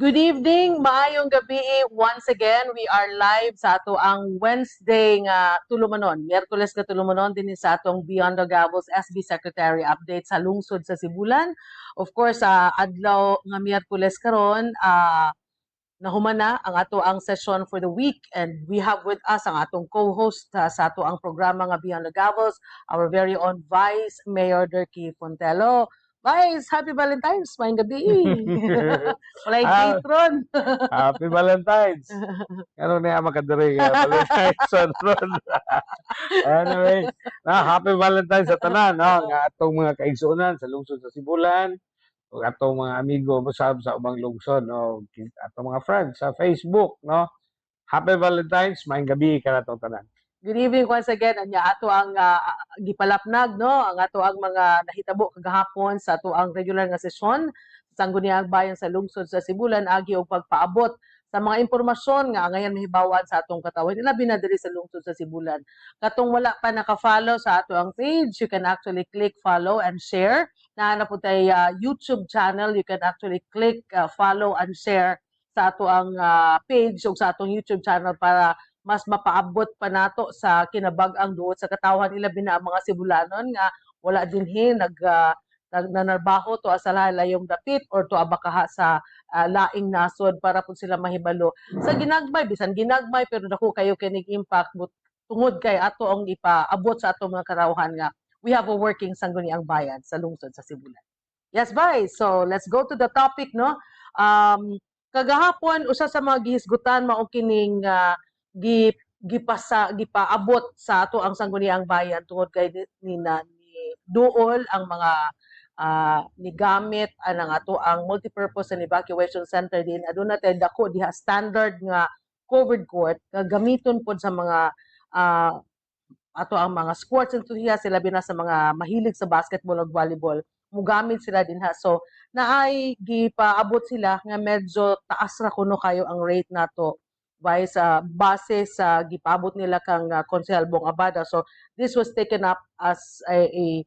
Good evening, maayong gabi. Once again, we are live sa ato ang Wednesday nga tulumanon. Miyerkules nga tulumanon din sa atong Beyond the Gavels SB Secretary update sa lungsod sa Sibulan. Of course, sa adlaw nga Miyerkules karon, nahumana ang ato ang session for the week, and we have with us ang atong co-host sa ato ang programa nga Beyond the Gavels, our very own Vice Mayor Dirky Fontelo. Vice, happy Valentine's, maayong gabi. Walay date ron. Happy Valentine's. Ano na yung makadiri nga Valentine's ron. Anyway, happy Valentine's sa tanan, no? Nga atong mga kaigsuonan sa lungsod sa Sibulan, o atong mga amigo mo sa ubang lungsod, no? Atong mga friends sa Facebook, no? Happy Valentine's, maayong gabi ka na itong tanan. Good evening once again. Anya ato ang gipalapnag, no? Ang ato ang mga nahitabo kagahapon sa ato ang regular nga sesyon sa Sangguniang Bayan sa lungsod sa Sibulan agi og pagpaabot sa mga impormasyon nga ngayon mahibawan sa atong katawan. Ilabi na diri sa lungsod sa Sibulan. Katong wala pa naka-follow sa ato ang page, you can actually click follow and share. Na po tay YouTube channel, you can actually click follow and share sa ato ang page o sa atong YouTube channel para mas mapaabot pa nato sa kinabag-ang duot sa katawan nila bina ang mga Sibulanon nga wala dinhi nanarbaho to sa layong dapit or to abakaha sa laing nasod para po sila mahibalo sa ginagmay, bisan ginagmay pero dako kayo kinig impact tungod kay ato ang ipaabot sa ato mga karawhan nga we have a working Sangguniang Bayan sa lungsod sa Sibulan. Yes, bye. So let's go to the topic, no? Kagahapon usa sa mga gihisgutan mao kining gipaabot sa ato ang Sangguniang Bayan tungod kay ni duol ang mga nigamit ang ato ang multipurpose and evacuation center din aduna tay dako diha standard nga covered court nga gamiton pod sa mga ato ang mga sports enthusiasts sila bina sa mga mahilig sa basketball ug volleyball mugamit sila dinha so naay gipaabot sila nga medyo taas ra kuno kayo ang rate nato by sa base sa gipabot nila kang Konsehal Bong Abada. So this was taken up as a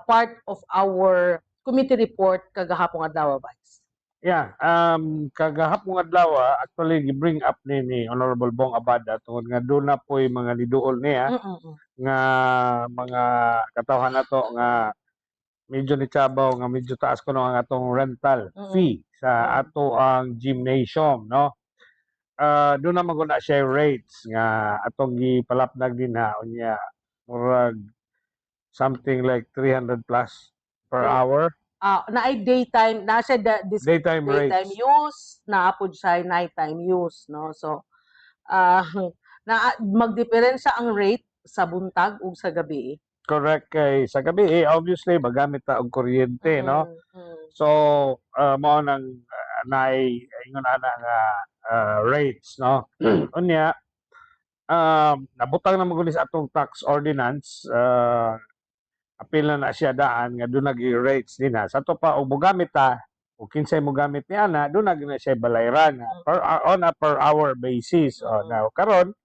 part of our committee report kagahapon adlaw, Vice. Yeah, kagahapon adlaw actually gi-bring up ni Honorable Bong Abada tungod nga doon na po'y mga niduol niya nga mga katawhan nato nga medyo ni Chabaw nga medyo taas kuno ang atong rental fee sa ato ang gymnasium, no? Doon na maguna siya rates nga atong gipalapnag din ha unya murag something like 300 plus per hour. Naay daytime na siya Daytime rates. use naapod siya nighttime use, no? So na magdiferensya ang rate sa buntag ug sa gabi. Correct kay sa gabi obviously magamit ta og kuryente, no? So mao nang naay ingon ana nga rates, no? Unya nabutang na maguli sa atong tax ordinance apil na siya daan nga doon nag-rates din ha. Sa to pa og mogamit ta o kinsay mogamit ni ana doon na siya balayran on a per hour basis. Now karon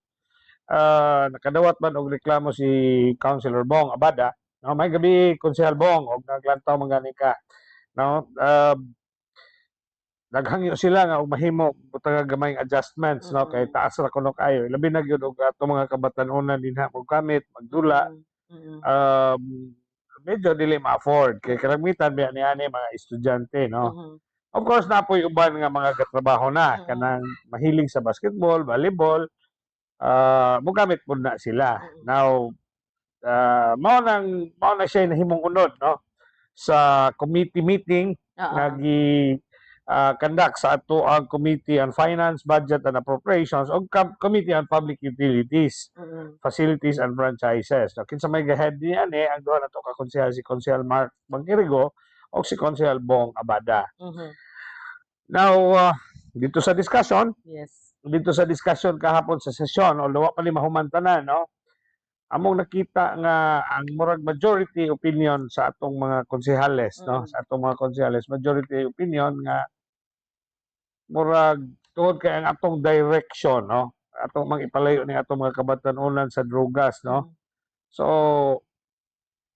nakadawat man og reklamo si Councilor Bong Abada, no? May gabi Konsehal Bong og naglantaw mangani ka, no? Naghangyo sila nga og mahimo butang gamayng adjustments, no? Kay taas ra kuno kayo labi na gyud og ato mga kabatan-onan dinha mo gamit magdula. Medyo dili ma-afford kay karamitan biya ni mga estudyante, no? Of course napoy uban nga mga katrabaho na kanang mahilig sa basketball, volleyball, mogamit pud na sila. Now mao na siya nahimong unod, no? Sa committee meeting nga conduct sa ato ang Committee on Finance, Budget and Appropriations o Committee on Public Utilities, Facilities and Franchises. No, kinsa may gahead niyan ang duha nato ka konsehal si Konsehal Mark Bangirigo o si Konsehal Bong Abada. Now, dito sa discussion, dito sa discussion kahapon sa sesyon, although pa ni mahumantanan, no? among nakita nga ang murag majority opinion sa atong mga konsehales, no? Sa atong mga konsehales, majority opinion nga murag tungod kay ang atong direction, no? Atong ipalayo ni atong mga kabatanunan sa drogas, no? So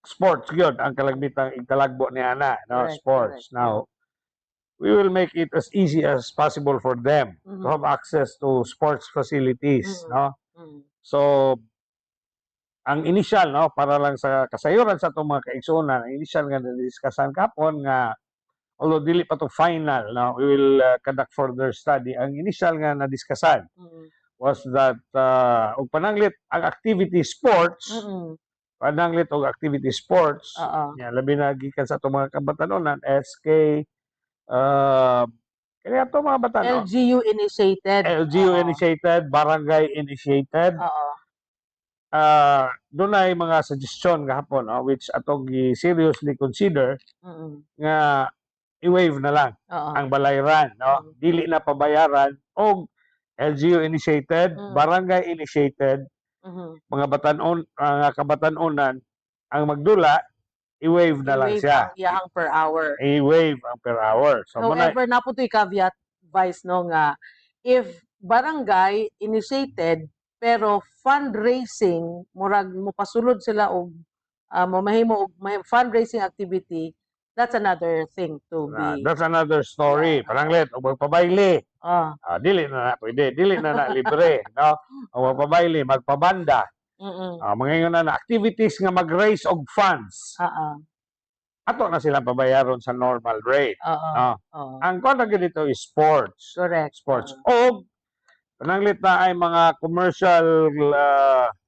sports gyud ang kalagmitang ikalagbo ni ana, no? Correct, Sports. correct. Now, we will make it as easy as possible for them to have access to sports facilities, no? So ang initial, no, para lang sa kasayuran sa itong mga kaigsunan, ang initial nga na-discussan kapon nga although dili pa to final, no, we will conduct further study. Ang initial nga na-discussan was that og pananglit ang activity sports, pananglit og activity sports, nya labi na gikan sa itong mga kabatanunan, SK, kaya itong mga batan, no? LGU initiated. LGU initiated, barangay initiated. Dunay mga suggestion gahapon, which atong seriously consider nga i-waive na lang ang balayran, no? Dili na pabayaran og LGU initiated, barangay initiated, mga batanon nga kabatanunan ang magdula, i-waive na lang siya. Iyang per hour. I-waive ang per hour. So however, naputoy caveat, Vice, no, nga if barangay initiated pero fundraising murag mopasulod sila og mamahimo og fundraising activity, that's another thing to be. That's another story. Paranglit og magpabayli. Dili na pwede, dili na libre, no? O magpabayli, magpabanda. Mga na activities nga mag-raise og funds. Ato na silang pabayaron sa normal rate. Ang kontra dito is sports. Correct. Sports. O pananglit na ay mga commercial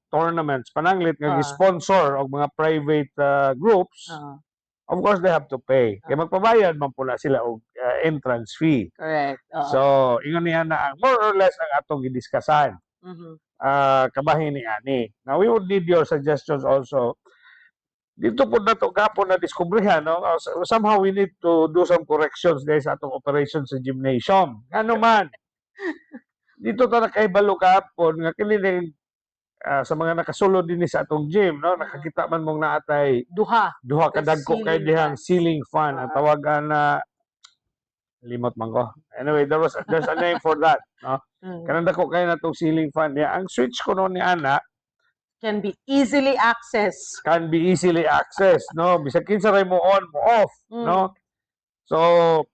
tournaments, pananglit nga gi-sponsor og mga private groups. Of course, they have to pay. Kaya magpabayad man pula sila og entrance fee. Correct. So, ingon niya na ang more or less ang atong gidiskusan. Kabahin ni ani. Now, we would need your suggestions also. Dito po na ito gapon na diskubrihan, no? Somehow we need to do some corrections guys sa atong operation sa gymnasium. Ano man. Dito ta nakaibalo kapon nga kini sa mga nakasulod din sa atong gym, no, nakakita man mong naatay duha kadagko kay dihang ceiling fan ang tawagan na limot man ko. Anyway, there's a name for that, no. Kanang dako kay natong ceiling fan niya. Ang switch ko no ni ana can be easily accessed. No, bisag kinsa ray mo on, mo off, no. So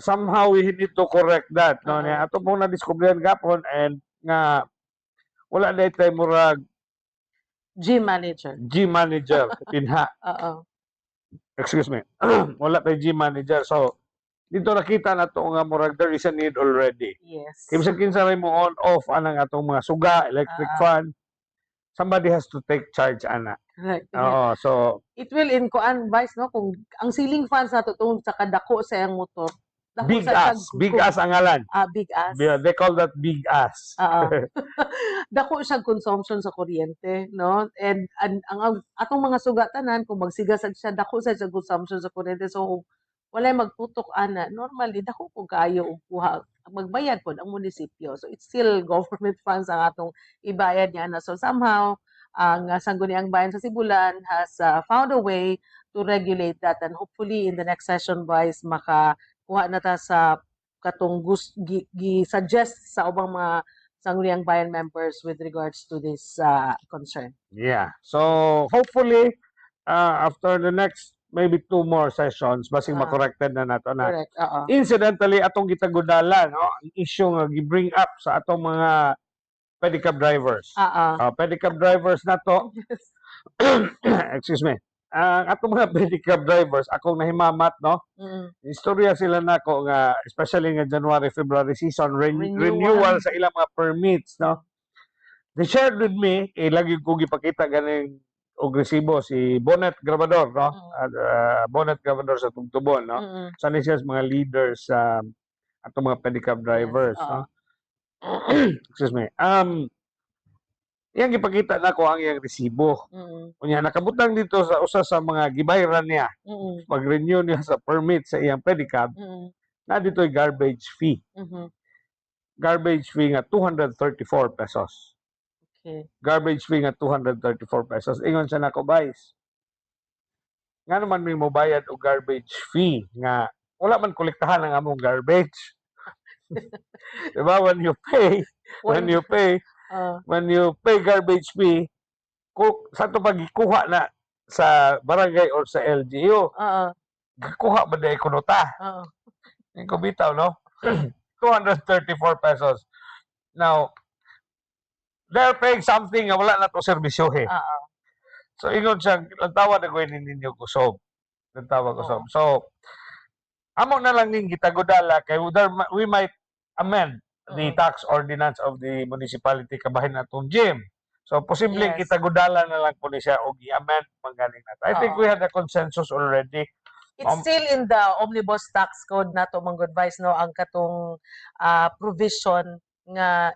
somehow we need to correct that, no. Niya ato pong na-discoveryhan gapon and nga wala na tayo murag gym manager pinha. Excuse me. Wala tayo gym manager. So dito nakita na to nga murag there is a need already. Yes. Kaya bisag kinsa ray mo on off anang atong mga suga, electric fan, somebody has to take charge ana. Right. So it will Vice, no, kung ang ceiling fans nato tungod sa kadako sa iyang motor. Big ass ang ngalan. Big ass. They call that big ass. Dako siya consumption sa kuryente, no? And ang atong mga sugatanan kung magsigasag siya, dako sa consumption sa kuryente. So walay magtutok ana. Normally dako ko kayo og kuha magbayad pod ang munisipyo. So it's still government funds ang atong ibayad niya na. So somehow ang Sangguniang Bayan sa Sibulan has found a way to regulate that, and hopefully in the next session, Vice, makakuha na ta sa katong gi-suggest sa ubang mga Sangguniang Bayan members with regards to this concern. Yeah. So hopefully after the next maybe 2 more sessions basing ma-corrected na nato na. Correct. Incidentally atong gitagudala, no, ang issue nga gi-bring up sa atong mga pedicab drivers. Pedicab drivers na to. Excuse me. Ang atong mga pedicab drivers, akong nahimamat, no? Istorya sila nako nga especially nga January, February season renewal sa ilang mga permits, no? They shared with me, lagi ko gipakita ganing og resibo si Bonnet Grabador, no? Bonnet Grabador sa Tugtubon, no? Sana siya mga leaders sa atong mga pedicab drivers, no? Excuse me. Iyang gipakita nako ang iyang resibo. Unya nakabutang dito sa usa sa mga gibayran niya. Pag-renew niya sa permit sa iyang pedicab, na dito'y garbage fee. Garbage fee nga 234 pesos. Okay. Garbage fee nga 234 pesos. Ingon siya nako, Vice. Nga naman may mobayad o garbage fee nga wala man kolektahan ang among garbage. Diba? When you pay garbage fee, sa ito pagikuha na sa barangay or sa LGU, kuha ba na ikunota? Yung kubitaw, no? 234 pesos. Now, they're paying something nga wala na to serbisyo eh. So, ingon siya, lantawa na gawin ninyo kusob. Lantawa kusob. So, amo na lang ning gitagodala kay we might amend the tax ordinance of the municipality kabahin atong gym. So, posibleng Yes. gitagodala na lang po ni siya o i-amend manggaling nato. I think we had a consensus already. It's still in the omnibus tax code na to, mga advice, no, ang katong provision nga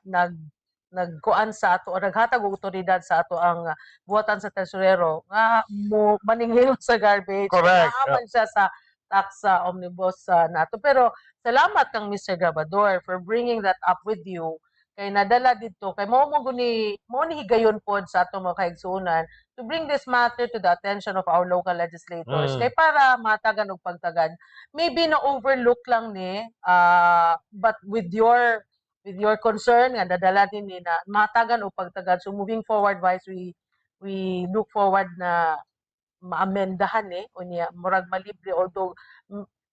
nagkuan sa ato o naghatag og otoridad sa ato ang buhatan sa tesorero nga mo maningil sa garbage. Correct. Naaman siya sa tax sa omnibus nato. Pero salamat kang Mr. Gabador for bringing that up with you. Kay nadala dito kay mo ni higayon pod sa ato mga kaigsuonan to bring this matter to the attention of our local legislators. Kay para matagan og pagtagad. Maybe na overlook lang ni but with your concern nga dadala din ni na matagan og pagtagad. So moving forward, Vice, we look forward na maamendahan unya murag malibre, although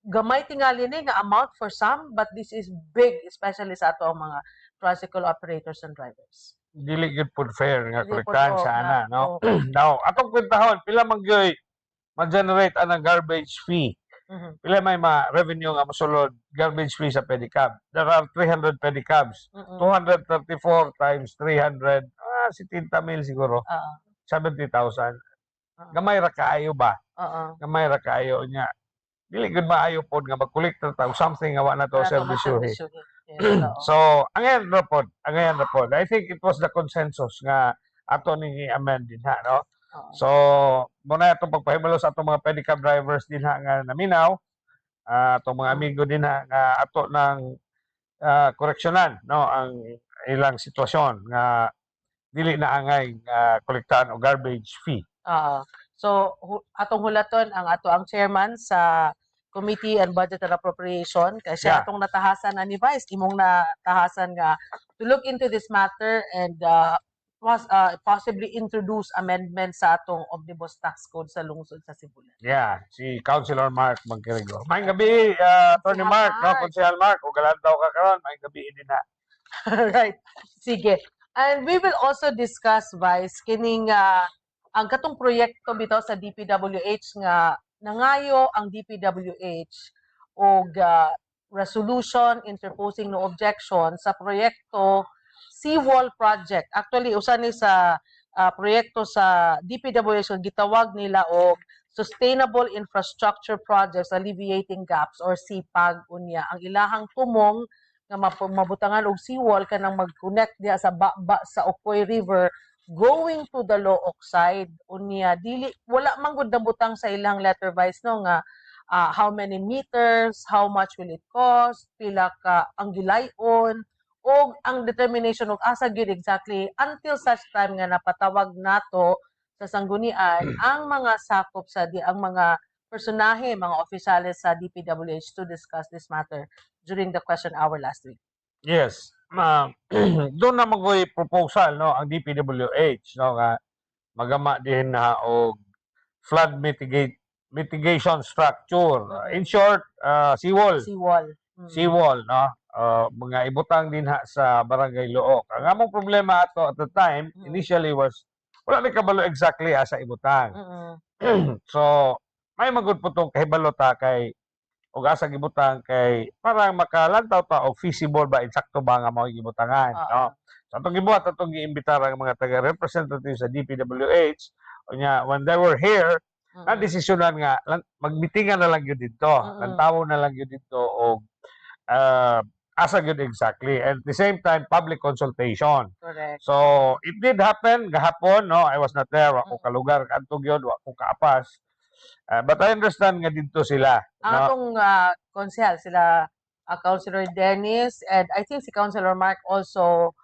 gamay tingali ni nga amount for some, but this is big, especially sa ato ang mga tricycle operators and drivers. Dili gyud pud fair nga Dili kolektahan pud, sa ana, no? oo. Now, atong kwentahon pila man gyoy ma-generate anang garbage fee. Pila may revenue nga mosulod garbage fee sa pedicab. There are 300 pedicabs. 234 times 300, 70 mil siguro. 70,000. Gamay ra kaayo ba? Gamay ra kaayo nya. Dili gud maayo pod nga mag-collector ta og something nga wa na to serbisyo. So, angayan ra pod. I think it was the consensus nga ato ni amend din ha, no? So, muna itong pagpahimalo sa atong mga pedicab drivers din ha nga naminaw, atong mga amigo din ha nga ato ng koreksyonan, no, ang ilang sitwasyon nga dili na angay kolektahan o garbage fee. So, atong hulaton ang chairman sa Committee on Budget and Appropriation kasi atong natahasan na ni Vice, imong natahasan nga to look into this matter and possibly introduce amendments sa atong omnibus tax code sa lungsod sa Sibulan. Yeah, si Councilor Mark Magkirigo. Maayong gabi, Attorney Mark, no, Councilor Mark, o galantaw ka karon, maayong gabi din na. Right. Sige. And we will also discuss, Vice, kining ang katong proyekto bitaw sa DPWH nga nangayo ang DPWH og resolution interposing no objection sa proyekto Seawall Project. Actually, usa ni sa proyekto sa DPWH gitawag nila og Sustainable Infrastructure Projects Alleviating Gaps or SIPAG unya. Ang ilahang tumong nga mabutangan og seawall kanang mag-connect diha sa baba sa Ocoy River going to the Looc side unya dili wala man gud nabutang sa ilang letter, Vice, no, nga how many meters, how much will it cost, pila ka ang gilayon o ang determination og asa gyud exactly until such time nga napatawag nato sa sanggunian ang mga sakop sa ang mga personahe, mga opisyales sa DPWH to discuss this matter during the question hour last week. Yes. Doon na magoy proposal, no, ang DPWH, no, nga magama din na og flood mitigation structure. In short, seawall. Seawall, no. Mga ibutang din ha sa Barangay Looc. Ang among problema ato at the time initially was wala ni kabalo exactly asa ibutang. So, may magud po tong kahibalo ta kay og asa gibutang kay para makalantaw ta og feasible ba insakto ba nga mao gibutangan, no. So atong gibuhat atong giimbitar ang mga taga representatives sa DPWH unya when they were here na desisyonan nga magmitingan na lang gyud didto, lantawo na lang gyud didto og asa gyud exactly, and at the same time public consultation. Correct. So it did happen gahapon, no. I was not there, wa ko kalugar kadto gyud, wa ko kaapas. But I understand nga dito sila. Ang atong konsehal sila Councilor Dennis and I think si Councilor Mark also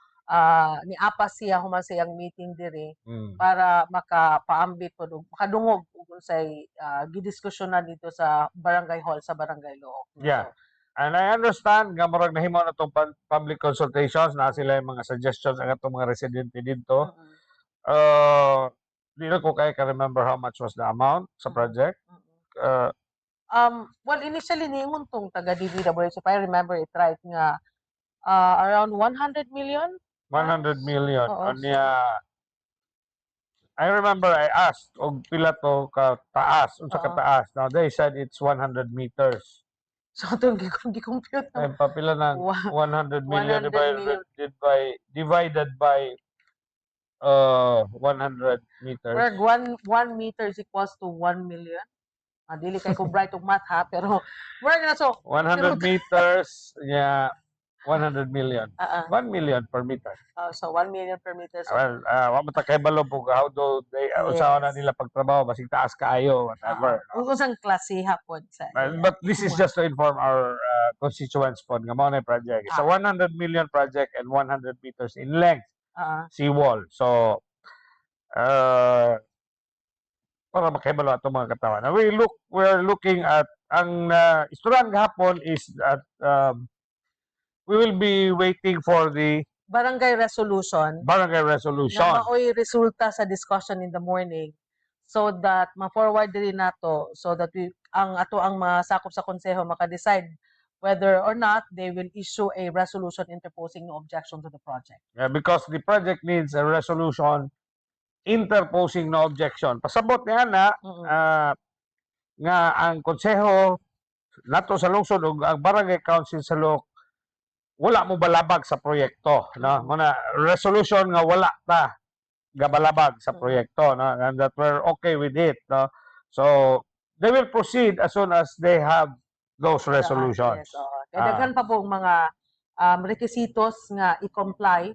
niapas siya human sa iyang meeting diri Mm. para makapaambit pod og makadungog ug unsay gidiskusyonan dito sa barangay hall sa Barangay Look. Yeah. And I understand nga murag nahimo na tong public consultations na sila yung mga suggestions ang atong mga residente dito. Mm-mm. Di na ko kay ka-remember how much was the amount sa project. Mm-mm. Well, initially niingon tong taga DPWH, if I remember it right, nga around 100 million. 100 million. Oo, Anya, I remember I asked og pila to ka taas, unsa ka Oo. taas. Now they said it's 100 meters. So itong gi-compute na Ay papila ng 100 million 100 million. divided by 100 meters. Where 1 meter is equals to 1 million. Dili kay ko bright og math ha, pero where na so 100 meters, yeah, 100 million. 1 uh, million per meter. so 1 million per meter. So, Well, wa man ta kay balo po how do they usahaw na Yes. nila pagtrabaho basig taas kaayo whatever. Ug unsang klase hapon sa But this is just to inform our constituents po nga mao na yung project. It's a 100 million project and 100 meters in length seawall. So para makahibalo ato mga katawan. Now, we're looking at ang istoryan gahapon is that we will be waiting for the barangay resolution barangay resolution. na maoy resulta sa discussion in the morning so that ma-forward din nato so that ang mga sakop sa konseho maka-decide whether or not they will issue a resolution interposing no objection to the project. Yeah, because the project needs a resolution interposing no objection. Pasabot niya na nga ang konseho nato sa lungsod ug ang barangay council sa Look wala mo balabag sa proyekto, no? Muna resolution nga wala ta gabalabag sa proyekto, no? And that we're okay with it, no? So they will proceed as soon as they have those resolutions. Yes, daghan pa pong mga requisitos nga i-comply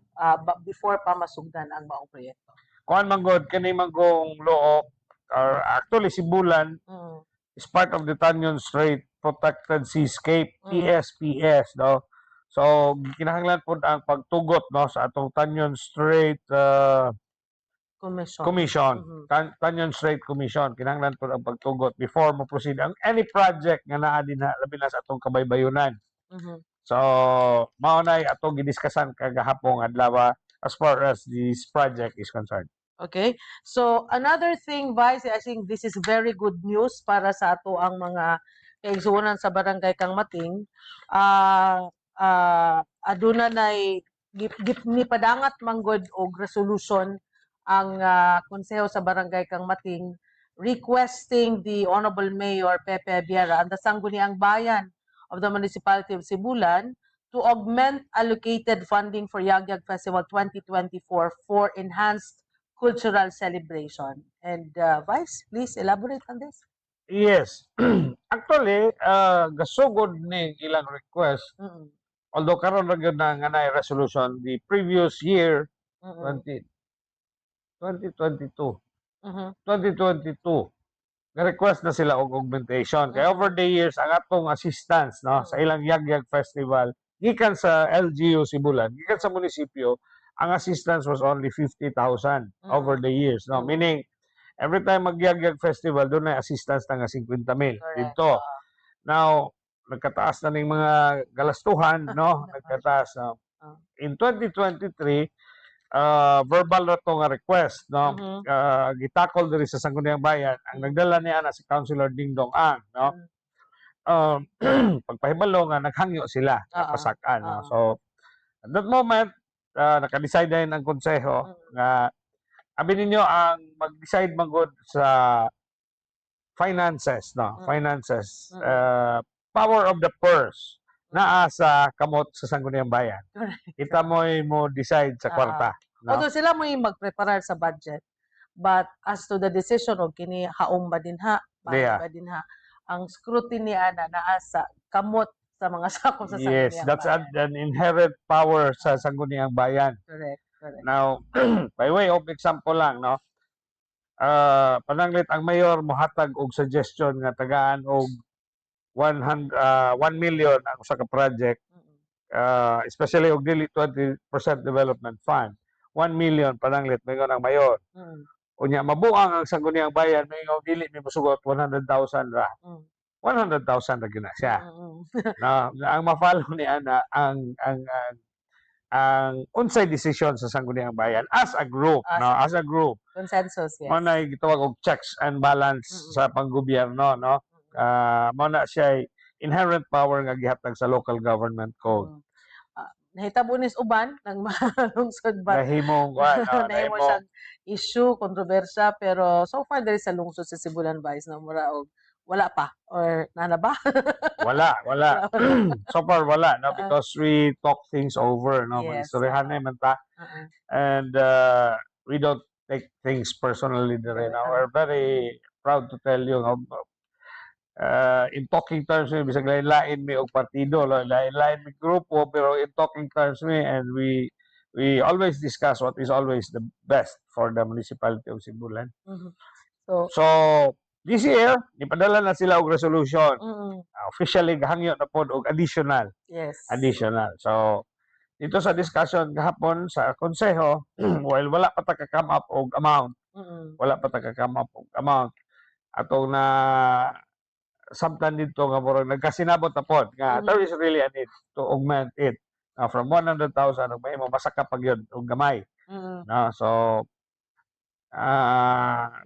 before pa masugdan ang maong proyekto. Kuan manggod kani manggong Look or actually Sibulan is part of the Tanyon Strait Protected Seascape, TSPS, no? So kinahanglan pud ang pagtugot, no, sa atong Tanyon Strait Commission. Tanyon Strait Commission kinahanglan pud ang pagtugot before mo proceed ang any project nga naa dinha labi na sa atong kabaybayonan. So mao nay atong gidiskussan kagahapon adlaw as far as this project is concerned. Okay. So another thing, Vice, I think this is very good news para sa ato ang mga kaigsuonan sa Barangay Kangmating. Aduna nay nipadangat manggod og resolution ang konseho sa Barangay Kangmating requesting the Honorable Mayor Pepe Viera and the Sangguniang Bayan of the Municipality of Sibulan to augment allocated funding for Yagyag Festival 2024 for enhanced cultural celebration. And Vice, please elaborate on this. Yes. Actually, gasugod ni ilang request. Although karon ra gyud na nga nay resolution the previous year 2022. 2022 na-request na sila og augmentation. Kaya over the years ang atong assistance, no, sa ilang Yagyag Festival gikan sa LGU Sibulan, gikan sa munisipyo, ang assistance was only 50,000 over the years, no? Meaning every time mag-Yagyag Festival doon ay assistance na nga 50,000 dito. Now nagkataas na ning mga galastuhan, no? Nagkataas na. In 2023 verbal na to nga request, no? Gitakol diri sa Sangguniang Bayan ang nagdala niya na si Councilor Dingdong Ang, no? Pagpahibalo nga naghangyo sila pasakan, no? So at that moment naka-decide din ang konseho nga abi ninyo ang mag-decide magud sa finances, no? Finances, power of the purse naa sa kamot sa Sangguniang Bayan. Kita mo decide sa kwarta, no? Although sila mo mag-prepare sa budget, but as to the decision of kini haom ba dinha, ba dinha, ang scrutiny ana naa sa kamot sa mga sakop sa Sangguniang Bayan. Yes, that's an inherent power sa Sangguniang Bayan. Correct. Now, by way of example lang, no? Pananglit ang mayor mohatag og suggestion nga tagaan og 1 million ang usa ka project. especially og dili 20% development fund. 1 million pananglit mingon ang mayor. Unya mabuang ang sangguniang bayan mingon dili mi mosugot 100,000 ra. 100,000 ra gina siya. Na ang ma-follow ni ana ang unsay desisyon sa sangguniang bayan as a group, no, as a group. Consensus, yes. Mo na gitawag og checks and balance sa panggobyerno, no. Mo na siya inherent power nga gihatag sa local government code. Nahitabo nis uban ng malungsod ba? Nahimong nahimo siyang issue, kontrobersya, pero so far diri sa lungsod sa Sibulan Vice na mura og wala pa or nana ba? wala. So far wala, no, because we talk things over, no. Yes. Istoryahan na man ta. And we don't take things personally dire, no. We're very proud to tell you in talking terms mi bisag lain-lain mi og partido, lain-lain mi grupo, pero in talking terms mi, and we always discuss what is always the best for the municipality of Sibulan. So this year ipadala na sila og resolution. Officially gahangyo na pod og additional. Yes. Additional. So dito sa discussion gahapon sa konseho, while wala pa ta ka-come up og amount. Wala pa ta ka-come up og amount. Atong na samtan dito nga murag nagkasinabot na pod nga there is really a need to augment it from 100,000 og mahimo masaka pag yun og gamay. No, so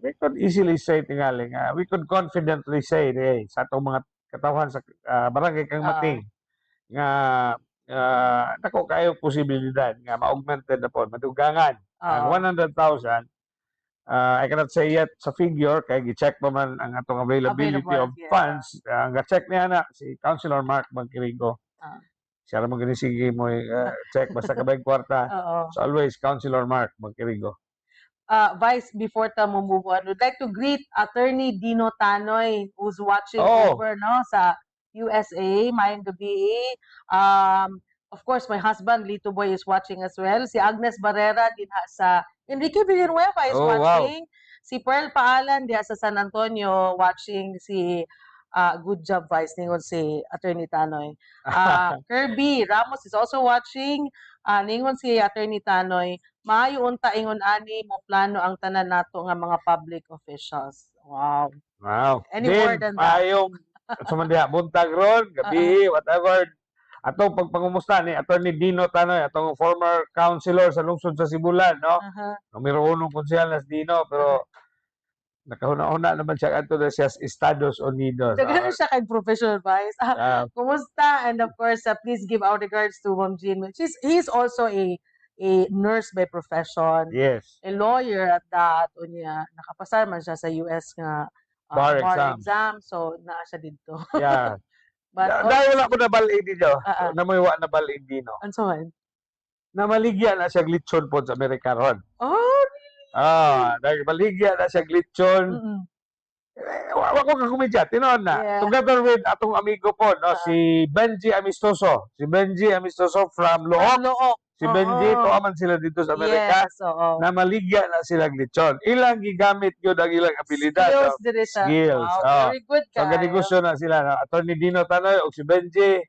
we could easily say tingali nga we could confidently say sa atong mga katawhan sa barangay Kang Mating nga dako kayo posibilidad nga ma-augmented na pod madugangan ang 100,000. I cannot say yet sa figure kay gi-check pa man ang atong availability of funds. Ang ga-check niya na si Councilor Mark Bangkirigo. Siya ra mo gani sige mo check basta kabay kwarta. So always Councilor Mark Bangkirigo. Vice, before ta mo move on, would like to greet Attorney Dino Tanoy who's watching over no sa USA. Mayong gabi. Of course, my husband Lito Boy is watching as well. Si Agnes Barrera dinha sa Enrique Villanueva is watching. Wow. Si Pearl Paalan diha sa San Antonio watching. Si good job, Vice, ningon si Attorney Tanoy. Kirby Ramos is also watching. Ningon si Attorney Tanoy, maayo unta ingon ani mo plano ang tanan nato nga mga public officials. Wow. Any word on that? Maayong sumandiha buntag ron, gabi, whatever. Atong pagpangumusta ni Attorney Dino Tanoy, atong former councilor sa lungsod sa Sibulan, no? Numero 1 konsyal na si Dino, pero nakahuna-una naman siya ato na siya Estados Unidos. Daghan siya kay professional Vice. Kumusta? And of course, please give our regards to Ma'am Jean. He's also a nurse by profession. Yes. A lawyer at that. Unya, nakapasar man siya sa US nga bar exam. So, naa siya dito. Yeah. Dahil wala ko nabalin dito. Namaywa nabalin dito. Ano so man? Namaligya na siya glitchon po sa Amerika ron. Oh, dahil maligya na siya glitchon. Wala ko kakumidya. Tinoon na. Together with atong amigo po, no? Si Benji Amistoso. Si Benji Amistoso from Look. Si Benji, tuaman sila dito sa Amerika. Yes, na maligya na sila glitchon. Ilang gigamit yun ang ilang abilidad. Skills. Wow, very good guy. So, ganigusyo na sila. No? Attorney Dino Tanoy o si Benji,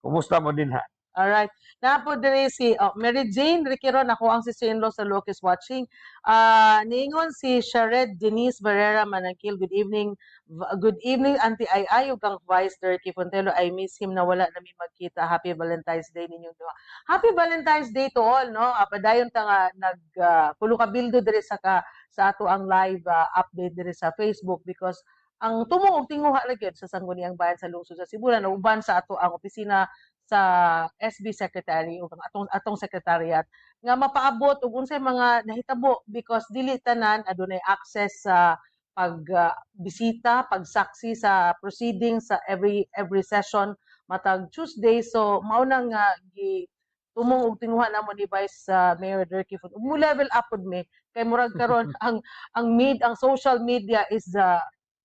kumusta mo din ha? Alright. Napo diri si Mary Jane Riqueron, ako ang sister-in-law sa Look is watching. Niingon si Shared Denise Barrera Manangkil, good evening. Good evening, Auntie Ay ug kang Vice Turkey Fontelo. I miss him na wala nami magkita. Happy Valentine's Day ninyong duha. Happy Valentine's Day to all, no? Padayon ta nga pulo ka bildo diri sa ato ang live update diri sa Facebook because ang tumong og tinguha ra gyud sa Sangguniang Bayan sa lungsod sa Sibulan uban sa ato ang opisina sa SB Secretary o atong secretariat nga mapaabot og unsay mga nahitabo because dili tanan adunay access sa pagbisita, pagsaksi sa proceedings sa every session matag Tuesday. So mao nang tumong og tinguha namo ni Vice Mayor Durkee Food. Mo level up pod me kay murag karon ang social media is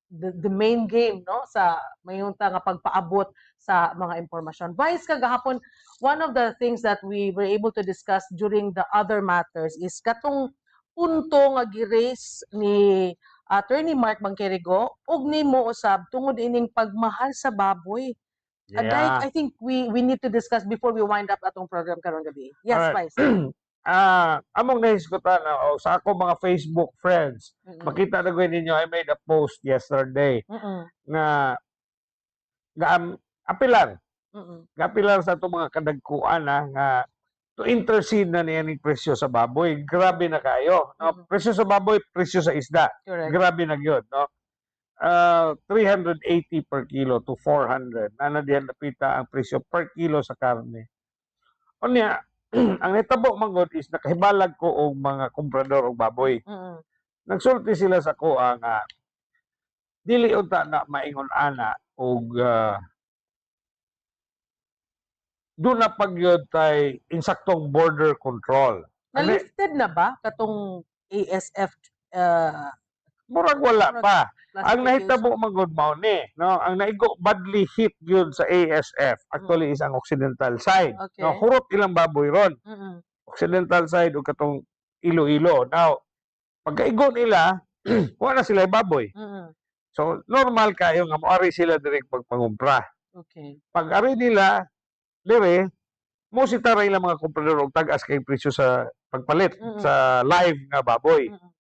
the main game, no, sa mayunta nga pagpaabot sa mga impormasyon. Vice, kagahapon, one of the things that we were able to discuss during the other matters is katong punto nga gi-raise ni Attorney Mark Bangkirigo ug nimo usab tungod ining pagmahal sa baboy. Daig, Yeah. I think we need to discuss before we wind up atong program karon gabi. Yes, Alright. Vice. Among nahisgutan sa ako mga Facebook friends, Mm-mm. makita na gawin ninyo, I made a post yesterday Mm-mm. nga apilar Mm-mm. sa itong mga kadagkuan nga to intercede na niya ng presyo sa baboy. Grabe na kayo. No? Mhm. Presyo sa baboy, presyo sa isda. Correct. Grabe na yun. No? 380 per kilo to 400. Nana diyan napita ang presyo per kilo sa karne. Unya, ang netabo manggod is nakahibalag ko og mga komprador og baboy. Mm-mm. Nagsulti sila sa ko nga dili unta na maingon ana og do na pagyod tay insaktong border control. Na-lifted na ba katong ASF Murag wala Murag pa. Ang classification? nahitabo magod mao ni, no? Ang naigo badly hit yun sa ASF actually is ang occidental side. Okay. No, hurot ilang baboy ron. Mm-mm. Occidental side ug katong Iloilo. Now, pagkaigo nila, wala na sila baboy. Mm-mm. So, normal kayo nga moari sila direct pagpangumpra. Okay. Pag ari nila dire mo si taray lang mga komprador og tag-as kay presyo sa pagpalit Mm-mm. sa live nga baboy. Mm-mm.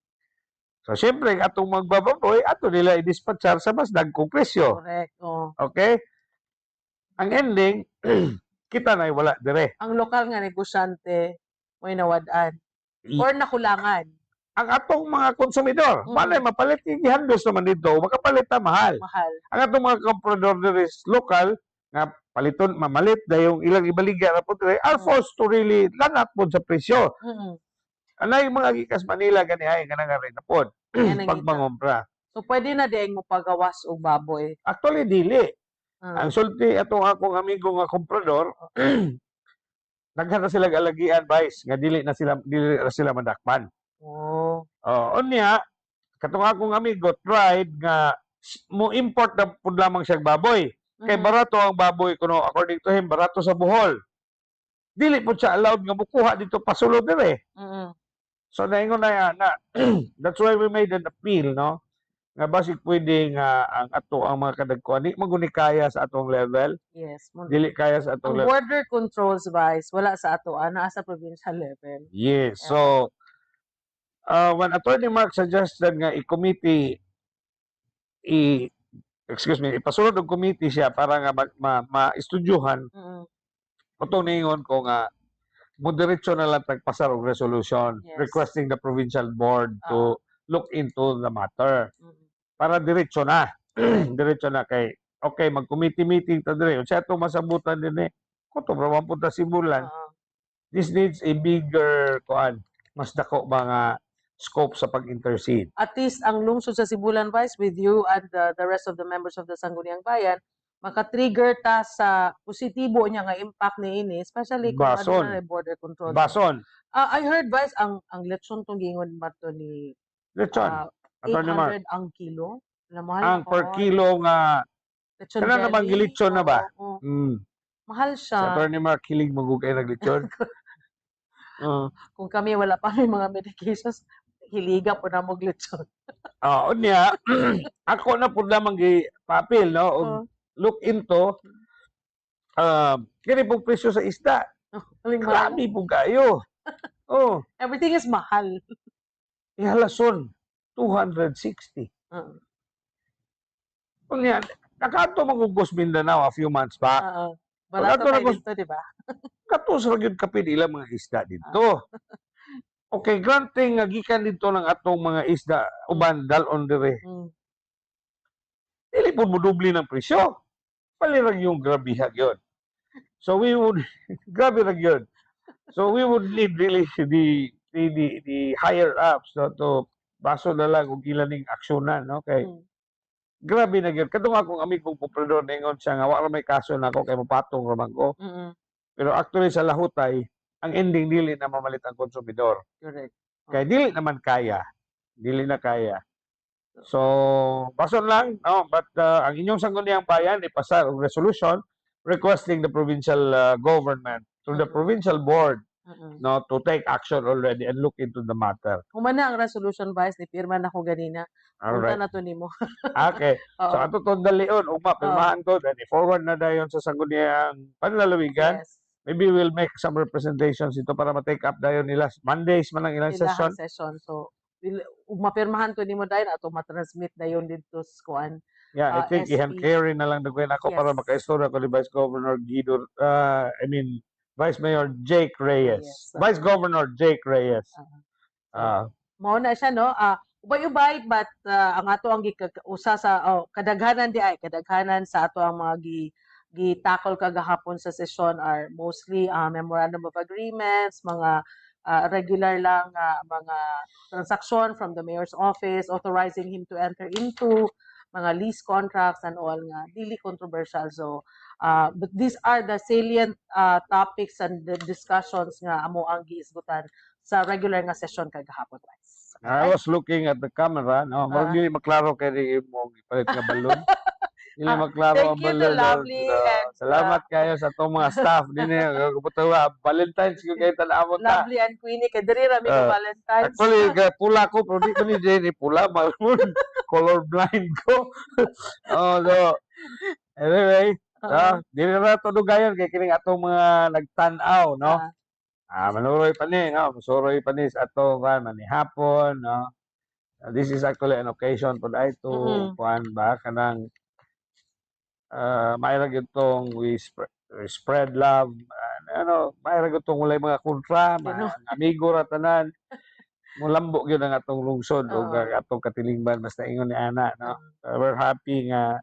So, siyempre, atong magbababoy, ato nila i-dispatchar sa mas dagkong presyo. Correct. Oh. Okay? Ang ending, kita na wala dire. Ang lokal nga negosyante may nawad-an or nakulangan. Ang atong mga konsumidor, malay mapalit, gihandos naman dito, makapalit na mahal. Mahal. Ang atong mga komprador dire is local, nga paliton, mamalit, dayong ilang ibaligya na po dire, are forced to really lanat po sa presyo. Mm-mm. Anay mga gikas Manila ganihay nga rin na po, Yan ang pagmangumpra. So pwede na dieng mo pagawas og baboy. Actually, dili. Ah. Ang sulti atong akong amigo nga komprador, daghan na sila alagian Vice nga dili na sila madakpan. Oh. Unya katong akong amigo tried nga mo import na pud lamang siya baboy. Kay barato ang baboy kuno according to him barato sa Bohol. Dili pud siya allowed nga mukuha dito pasulod dire. Mm-mm. So naingon na that's why we made an appeal, no? Nga basig pwede nga ang ato ang mga kadagkuan di maguni kaya sa atong level. Yes. Dili kaya sa atong Ang level. border controls Vice wala sa ato naa sa provincial level. Yes. So when Attorney Mark suggested nga ipasulod og committee siya para nga ma-estudyuhan, utong ningon ko nga mo diretso na lang tagpasar og resolution requesting the provincial board to look into the matter. Para diretso na. Diretso na kay okay, mag-committee meeting ta dire. Unsa ato masabutan dinhi? Kuto ra man pud ta simulan. This needs a bigger mas dako mga scope sa pag-intercede. At least ang lungsod sa Sibulan Vice with you and the rest of the members of the Sangguniang Bayan maka-trigger ta sa positibo niya nga impact niini especially kung Bason. ano na border control. Bason. I heard Vice ang lechon tong gingon mato ni Lechon. 800 ang kilo. Ang per kilo nga lechon kana namang gilechon na ba? Mahal Si siya. Attorney Mark hilig magugay naglechon. Kung kami wala pa may mga medications, hiliga po na mong lechon. Unya, ako na pud lamang gi-papil, no? Og look into kini pong presyo sa isda. Grabe po kayo. Everything is mahal. Ihalason 260. Unya, nakato magugos Mindanao a few months back. Barato Pagkato kayo dito, di ba? Katos ra gyud kapin ilang mga isda dito. Okay, granting nga gikan dito ng atong mga isda uban dalon dire. Dili pud mo dubli ng presyo. Palirag yung grabihag yun. So we would grabe ra gyud. So we would need really the higher ups to baso na lang og ilaning aksyonan, no? Kay grabe na gyud. Kadtong akong amigong komprador ningon siya nga wa ra may kaso nako kay mapatong ra man ko. Pero actually sa lahutay, ang ending dili na mamalit ang konsumidor. Correct. Kaya dili naman kaya. Dili na kaya. So, bason lang, no? But ang inyong Sangguniang Bayan ipasar og resolution requesting the provincial government to the provincial board no, to take action already and look into the matter. Humana ang resolution, Vice, ni pirma na ko ganina. All Punta right. na to nimo. Okay. So Oo. ato tong dalion ugma pirmahan to then i-forward na dayon sa sangguniang panlalawigan. Yes. Maybe we'll make some representations ito para ma-take up dayon nila. Mondays man ang ilang Ilahang session. session. So, mapirmahan to nimo dayon ato matransmit dayon dito sa kuan. Yeah, I think SP. i-hand-carry na lang dagway ako para Yes. makaistorya ko ni Vice Governor Guido, Vice Mayor Jake Reyes. Reyes, Vice Governor Jake Reyes. Mao na siya, no? Ubay-ubay, but ang ato ang usa sa kadaghanan sa ato ang mga gi-tackle kagahapon sa session are mostly memorandum of agreements, mga regular lang mga transaction from the mayor's office authorizing him to enter into mga lease contracts and all nga dili controversial. So but these are the salient topics and the discussions nga amo ang giisgutan sa regular nga session kagahapon, guys. I was looking at the camera, no, dili maklaro kay di mo ipalit nga balon. Dili maklaro ang Thank you to balon. Lovely and Salamat kayo sa atong mga staff dinhi. Kaputawa Valentine's ko kay tan-amon ta. Lovely and Queenie kay diri ra mi ko Valentine's. Actually, pula ko pero di ko ni Jenny pula malun. Color blind ko. So anyway, dili ra to dugayon kay kining atong mga nagtan-aw, no? Manuroy pa ni, no? Masuroy pa ni sa atong manihapon, no? This is actually an occasion for I to kuan ba kanang mayra gyud tong we spread love, mayra gyud tong walay mga kontra, mga amigo ra tanan. Mulambo gyud ang atong lungsod ug atong katilingban basta ingon ni ana, no? We're happy nga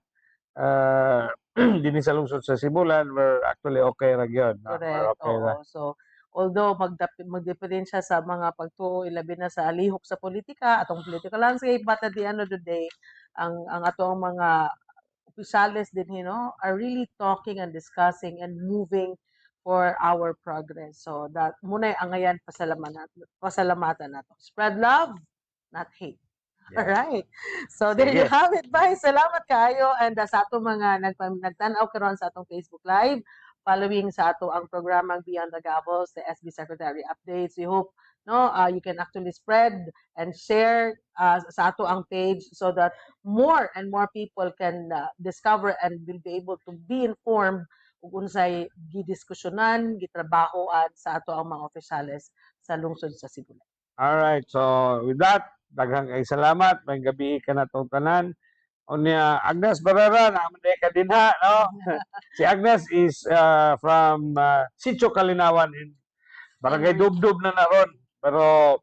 dinhi sa lungsod sa Sibulan, we're actually okay ra gyud, no? We're Correct. okay ra. So although magdependensya sa mga pagtuo ilabi na sa lihok sa politika atong political landscape, but at the end of the day ang atong mga opisyales din are really talking and discussing and moving for our progress. So that muna ang ngayon pasalamatan nato. Spread love, not hate. Yeah. All right. So there you have it, bye. Salamat kayo and sa ato mga nagtanaw karon sa atong Facebook Live following sa ato ang programang Beyond the Gavels, the SB Secretary updates. We hope you can actually spread and share sa ato ang page so that more and more people can discover and will be able to be informed kung unsay gidiskusyonan, gitrabahoan sa ato ang mga opisyales sa lungsod sa Sibulan. All right. So with that, daghang kay salamat. May gabi ka na tong tanan. Unya Agnes Barrera na aman ka dinha, no? Si Agnes is from Sitio Kalinawan in Barangay Dubdub na naron. Pero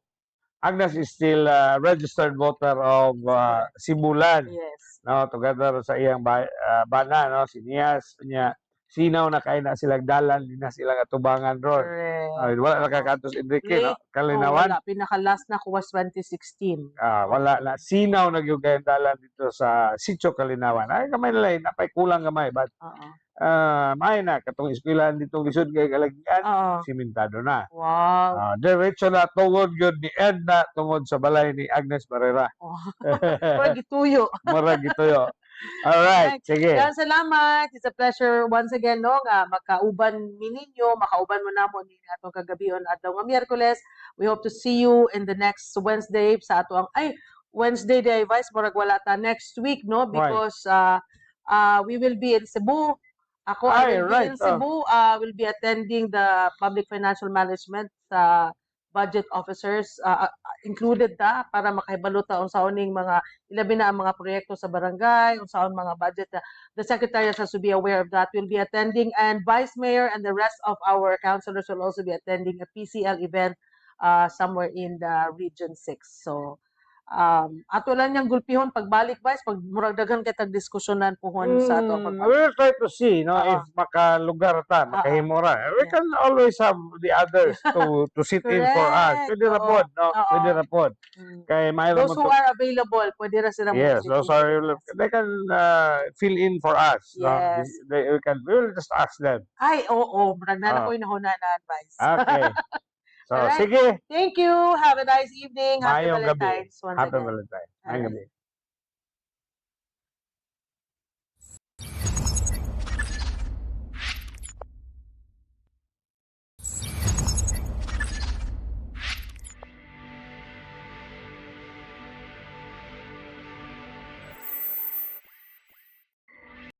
Agnes is still registered voter of Sibulan. Yes. No, together sa iyang bana, no, si Nias, unya sinaw na kay na silang dalan, di na silang atubangan ron. Wala na kakatos Enrique, no? Kalinawan. Wala, pinaka-last na ko was 2016. Wala na. Sinaw na yung dalan dito sa Sitio Kalinawan. Ay, kamay nila, napay kulang kamay. But, may na, katong eskwelahan ditong lisod kay Kalagian, simentado na. Wow. Diretso na tungod yun ni Edna, tungod sa balay ni Agnes Barrera. Mura gituyo. Mura gituyo. Alright, sige. Yan, salamat. It's a pleasure once again, no, nga makauban mi ninyo, makauban mo namon ni atong kagabion adlaw nga Miyerkules. We hope to see you in the next Wednesday sa ato ang Wednesday day, Vice, murag wala ta next week, no, because we will be in Cebu. Ako will be in Cebu, will be attending the public financial management budget officers included para makahibaluta unsaon ning mga ilabi na ang mga proyekto sa barangay, unsaon mga budget. The secretary has to be aware of that. Will be attending, and Vice Mayor and the rest of our councilors will also be attending a PCL event somewhere in the Region 6. So ato lang niyang gulpihon pagbalik, Vice, pag murag daghan kay tag diskusyonan puhon sa ato pagbalik. We'll try to see, if makalugar ta, makahimura. We can always have the others to sit in for us. Pwede ra pod, no? Pwede ra pod. Kay mayroon those who are available, pwede ra sila those are, they can fill in for us. Yes. We will just ask them. Ay, oo. Murag na ko inahuna na advice. Okay. So, right. sige. Thank you. Have a nice evening. Happy Mayong gabi. Valentine's. Happy Valentine's. Mayong gabi.